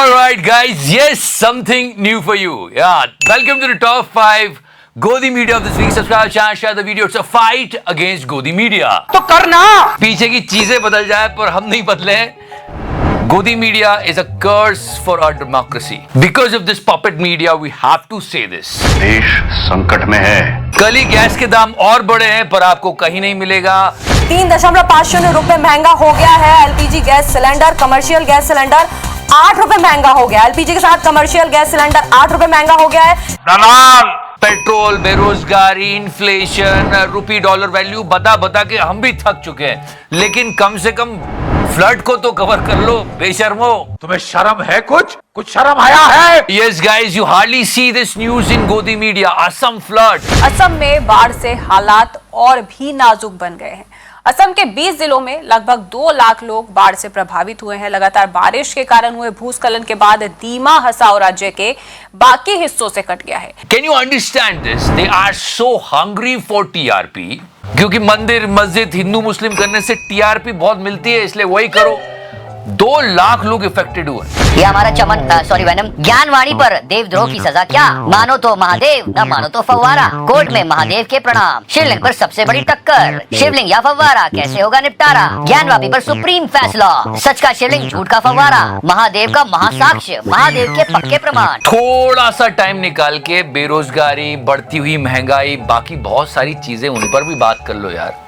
Alright guys, yes, something new for you. Yeah, welcome to the top 5 Godi Media of this week. Subscribe channel, share the video. It's a fight against Godi Media. तो करना पीछे की चीजें बदल जाए पर हम नहीं बदले. Godi Media is a curse for our democracy. Because of this puppet media, we have to say this. देश संकट में है. कल ही गैस के दाम और बढ़े हैं पर आपको कहीं नहीं मिलेगा. 3.50 रुपए महंगा हो गया है LPG gas cylinder. Commercial gas cylinder 8 रुपए महंगा हो गया. एलपीजी के साथ कमर्शियल गैस सिलेंडर 8 रुपए महंगा हो गया है. दलाल पेट्रोल, बेरोजगारी, इन्फ्लेशन, रुपी डॉलर वैल्यू बता के हम भी थक चुके हैं. लेकिन कम से कम फ्लड को तो कवर कर लो बेशर्मो. तुम्हें शर्म है? कुछ शर्म आया है? Yes guys, you hardly see this news in Godi Media. Assam flood. Assam में बाढ़ से हालात और भी नाजुक बन गए हैं. असम के 20 जिलों में लगभग 2 लाख लोग बाढ़ से प्रभावित हुए हैं. लगातार बारिश के कारण हुए भूस्खलन के बाद दीमा हसाओ राज्य के बाकी हिस्सों से कट गया है. Can you understand this? They are so hungry for TRP. क्योंकि मंदिर, मस्जिद, हिंदू मुस्लिम करने से TRP बहुत मिलती है, इसलिए वही करो. 2 लाख लोग इफेक्टेड हुए. ये हमारा चमन वेनम ज्ञानवाणी पर देवद्रोह की सजा क्या? मानो तो महादेव, न मानो तो फव्वारा. कोर्ट में महादेव के प्रणाम. शिवलिंग पर सबसे बड़ी टक्कर. शिवलिंग या फव्वारा, कैसे होगा निपटारा? ज्ञानवापी पर सुप्रीम फैसला. सच का शिवलिंग, झूठ का फव्वारा. महादेव का महासाक्ष्य, महादेव के पक्के प्रमाण. थोड़ा सा टाइम निकाल के बेरोजगारी, बढ़ती हुई महंगाई, बाकी बहुत सारी चीजें, उन पर भी बात कर लो यार.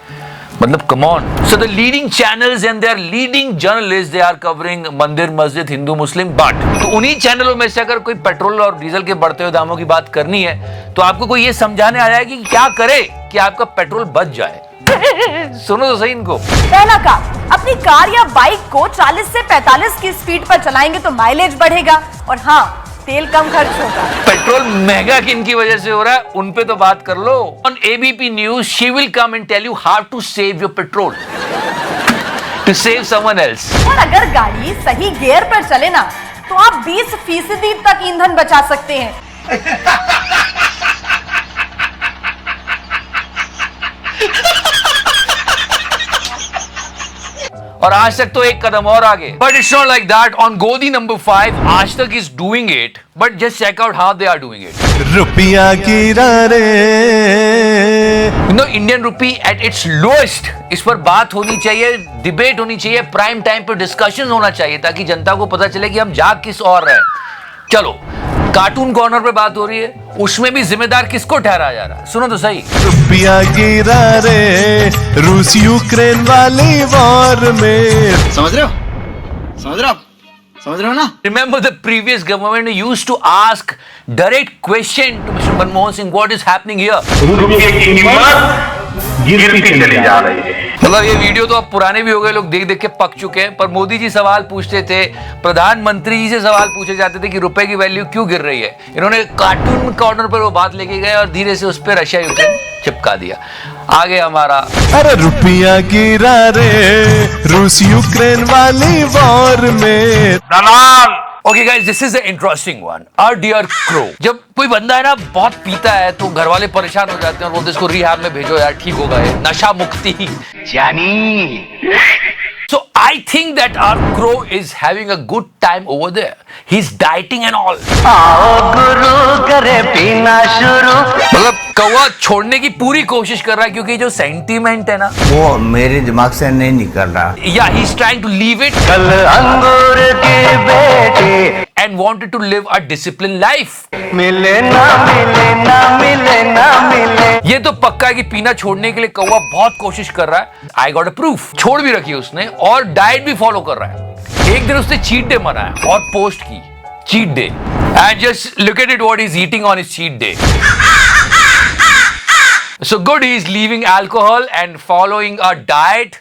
मतलब come on. So the leading channels and their leading journalists, they are covering मंदिर, मस्जिद, हिंदू मुस्लिम. बट तो उन्हीं चैनलों में से अगर कोई पेट्रोल और डीजल के बढ़ते हुए दामों की बात करनी है तो आपको कोई ये समझाने आया है कि क्या करे कि आपका पेट्रोल बच जाए. सुनो तो सही इनको. पहला काम, अपनी कार या बाइक को 40 से 45 की स्पीड पर चलाएंगे तो माइलेज बढ़ेगा और हाँ, तेल कम खर्च होगा. पेट्रोल महंगा किन की वजह से हो रहा है उन पे तो बात कर लो. On ABP news she will come and tell you how to save your petrol to save someone else. और अगर गाड़ी सही गियर पर चले ना तो आप 20% तक ईंधन बचा सकते हैं. और आज तक तो एक कदम और आगे. But it's not like that. On गोदी number 5 Aaj Tak is doing it. But just check out how they are doing it. रुपया गिरा रे. No, Indian rupee at its lowest. इस पर बात होनी चाहिए, डिबेट होनी चाहिए, प्राइम टाइम पर डिस्कशन होना चाहिए ताकि जनता को पता चले कि हम जाग किस और रहे. चलो, कार्टून कॉर्नर पे बात हो रही है, उसमें भी जिम्मेदार किसको ठहराया जा रहा है? सुनो तो सही. रुपया गिरा रे रूस यूक्रेन वाली वॉर में. समझ रहे हो ना? Remember the previous government used to ask direct question to Mr. Manmohan Singh, what is happening here? रुपये की कीमत गिरती चली जा रही है. मतलब ये वीडियो तो अब पुराने भी हो गए, लोग देख के पक चुके हैं. पर मोदी जी सवाल पूछते थे, प्रधानमंत्री जी से सवाल पूछे जाते थे कि रुपए की वैल्यू क्यों गिर रही है. इन्होंने कार्टून कॉर्नर पर वो बात लेके गए और धीरे से उस पर रशिया यूक्रेन चिपका दिया. आगे हमारा. अरे रुपया गिरा रे रूस यूक्रेन वाली वॉर में. दलाल okay guys, this is the interesting one. Our dear crow. जब कोई बंदा है ना बहुत पीता है तो घर वाले परेशान हो जाते हैं और बोलते इसको रिहैब में भेजो यार, ठीक होगा ये, नशा मुक्ति. जानी So I think that our crow is having a good time over there. He's dieting and all. मतलब कौवा छोड़ने की पूरी कोशिश कर रहा है क्योंकि जो सेंटीमेंट है ना वो मेरे दिमाग से नहीं निकल रहा. Yeah, he's trying to leave it कल अंगूर के बेटे and wanted to live a disciplined life. मिले ना मिले ना मिले ना मिले. ये तो पक्का है कि पीना छोड़ने के लिए कौवा बहुत कोशिश कर रहा है. I got a proof. छोड़ भी रखी है उसने और डाइट भी फॉलो कर रहा है. एक दिन उसने चीट डे मनाया और पोस्ट की cheat day. And just look at it, what he's eating on his cheat day. So good, he is leaving alcohol and following a diet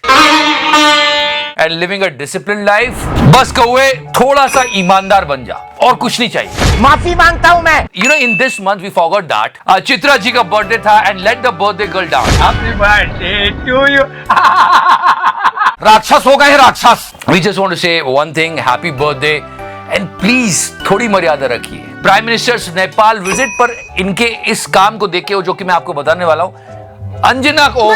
and living a disciplined life. बस कौवे थोड़ा सा ईमानदार बन जा और कुछ नहीं चाहिए. माफी मांगता हूँ मैं. You know, in this month we forgot that Chitra ji का बर्थडे था and let the birthday girl down. Happy birthday to you. राक्षस हो गए राक्षस. We just want to say one thing, happy birthday and please थोड़ी मर्यादा रखिए. प्राइम मिनिस्टर्स नेपाल विजिट पर इनके इस काम को देखे जो कि मैं आपको बताने वाला हूँ, अंजना को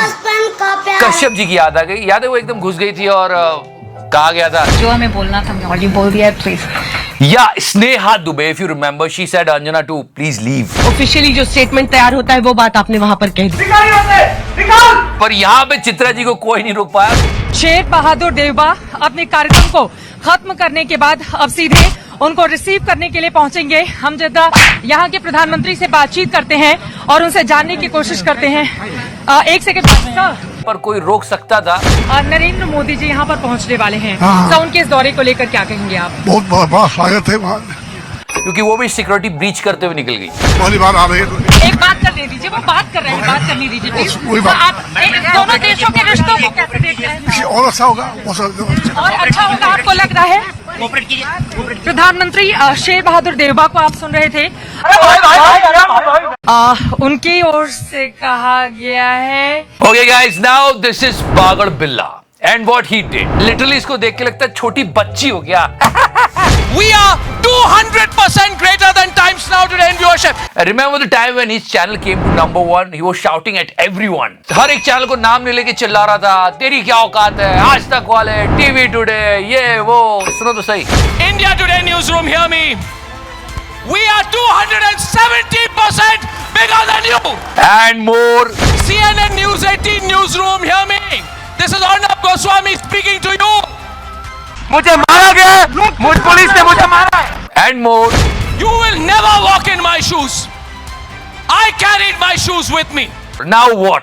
कश्यप जी की याद आ गई. याद है वो एकदम घुस गई थी और कहा गया था जो हमें बोलना था हमने ऑलरेडी बोल दिया है. प्लीज या Sneha Dubey, if you remember, she said Anjana to please leave. Officially जो स्टेटमेंट तैयार होता है वो बात आपने वहाँ पर कह दी। पर यहाँ पे चित्रा जी को कोई नहीं रोक पाया। शेर बहादुर देवबा अपने कार्यक्रम को खत्म करने के बाद अब सीधे उनको रिसीव करने के लिए पहुंचेंगे। हम जद्दा यहाँ के प्रधानमंत्री से बातचीत करते हैं और उनसे जानने की कोशिश करते हैं। एक सेकंड पर कोई रोक सकता था? नरेंद्र मोदी जी यहाँ पर पहुँचने वाले हैं, तो उनके इस दौरे को लेकर क्या कहेंगे आप? बहुत बड़ा स्वागत है वहाँ, क्योंकि वो भी सिक्योरिटी ब्रीच करते हुए निकल गई। पहली बार आ रही है। एक बात कर दीजिए, वो बात कर रहे हैं, बात करने दीजिए प्लीज। वही बात। आप दोनों देशों के रिश्तों को कैसे देखते हैं? और अच्छा होगा, और अच्छा होगा आपको लग रहा है? प्रधानमंत्री शेर बहादुर देवबा को आप सुन रहे थे। उनकी ओर से कहा गया है। Okay guys, now this is बागड़ बिल्ला and what he did. Literally इसको देख के लगता है छोटी बच्ची हो गया। We are 200% greater than Times Now today in viewership. Remember the time when his channel came to number 1? He was shouting at everyone. हर एक चैनल को नाम ले लेके चिल्ला रहा था, तेरी क्या औकात है, आज तक वाले, टीवी टुडे, ये वो। सुनो तो सही। India Today newsroom, hear me. We are 270% bigger than you. And more. CNN News 18 newsroom, hear me. This is Arnab Goswami speaking to you. मुझे मारा गया, मुझ पुलिस ने मुझे मारा है। And more. You will never walk in my shoes. I carried my shoes with me. Now what?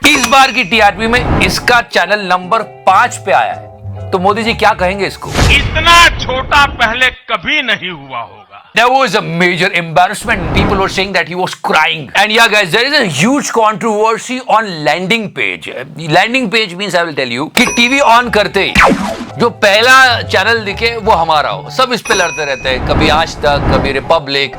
इस बार की टीआरपी में इसका चैनल नंबर 5 पे आया है। तो मोदी जी क्या कहेंगे इसको? इतना छोटा पहले कभी नहीं हुआ होगा। There was a major embarrassment. People were saying that he was crying. And yeah, guys, there is a huge controversy on landing page. Landing page means I will tell you कि टीवी ऑन करते ही जो पहला channel दिखे वो हमारा हो। सब इस पे लड़ते रहते हैं, कभी आज तक, कभी रिपब्लिक,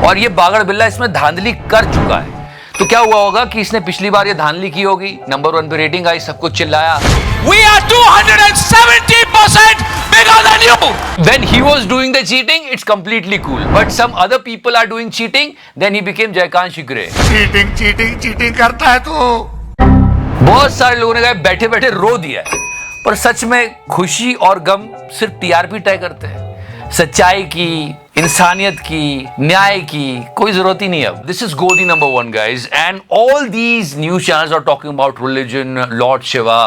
और ये बागड़ बिल्ला इसमें धांधली कर चुका है। तो क्या हुआ होगा कि इसने पिछली बार ये धांधली की होगी, नंबर 1 पे रेटिंग आई, सब कुछ चिल्लाया। We are 270% bigger than you. When he was doing the cheating, it's completely cool. But some other people are doing cheating, then he became Jaikant Shigre. Cheating करता है तो बहुत सारे लोगों ने कहा बैठे बैठे रो दिया है, पर सच में खुशी और गम सिर्फ टीआरपी तय करते हैं। सच्चाई की, इंसानियत की, न्याय की कोई जरूरत ही नहीं है। दिस इज गोदी number 1 guys, and all these news channels are talking about religion, lord Shiva.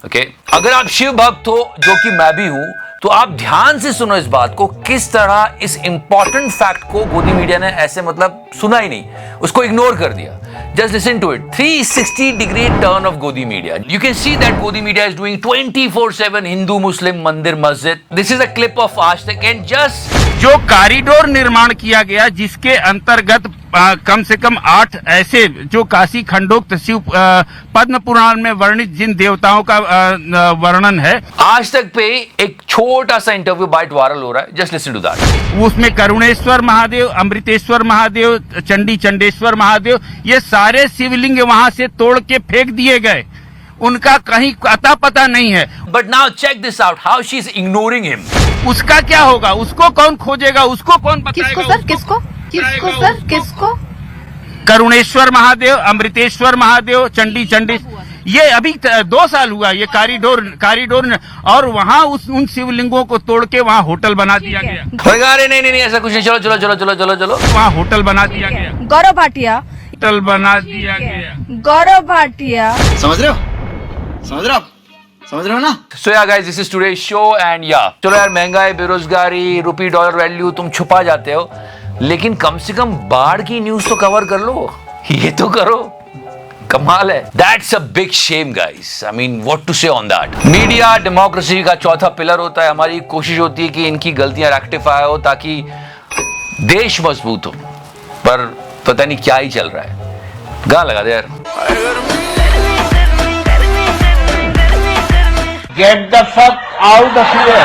Okay, अगर आप शिव भक्त हो, जो कि मैं भी हूं, तो आप ध्यान से सुनो इस बात को, किस तरह इस इंपॉर्टेंट फैक्ट को गोदी मीडिया ने ऐसे मतलब सुना ही नहीं, उसको इग्नोर कर दिया। Just listen to it. 360-degree turn of Godi Media. You can see that Godi Media is doing 24/7 Hindu Muslim मंदिर मस्जिद. This is a clip of Aaj Tak and just जो कॉरिडोर निर्माण किया गया, जिसके अंतर्गत कम से कम 8 ऐसे जो काशी खंडोक्त शिव पद्म पुराण में वर्णित जिन देवताओं का वर्णन है, आज तक पे एक छोटा सा इंटरव्यू बाइट वायरल हो रहा है। Just listen to that. उसमें करुणेश्वर महादेव, अमृतेश्वर महादेव, चंडी चंडेश्वर महादेव, ये सारे शिवलिंग वहां से तोड़ के फेंक दिए गए, उनका कहीं अता पता नहीं है। But now check this out, how she is ignoring him. उसका क्या होगा? उसको कौन खोजेगा? उसको कौन बताएगा? किसको सर? किसको? किसको सर? किसको? करुणेश्वर महादेव, अमृतेश्वर महादेव, चंडी चंडी, ये अभी 2 साल हुआ ये कॉरिडोर, और वहाँ उन शिवलिंगों को तोड़ के वहाँ होटल बना दिया गया। अरे नहीं नहीं ऐसा कुछ नहीं, चलो चलो चलो चलो चलो चलो, वहाँ होटल बना दिया गया, गौरव भाटिया होटल बना दिया गया। गौरव भाटिया, समझ रहे हो? समझ रहे हो ना? So yeah guys, this is today's show and yeah, चलो यार, महंगाई, बेरोजगारी, रुपी डॉलर वैल्यू तुम छुपा जाते हो, लेकिन कम से कम बाढ़ की न्यूज तो कवर कर लो, ये तो करो, कमाल है। That's a big shame guys. I mean, what to say on that? Media democracy का चौथा पिलर होता है। हमारी कोशिश होती है कि इनकी गलतियां रेक्टिफाई हो ताकि देश मजबूत हो, पर पता नहीं क्या ही चल रहा है। गाना लगा दे यार। Get the fuck out of here.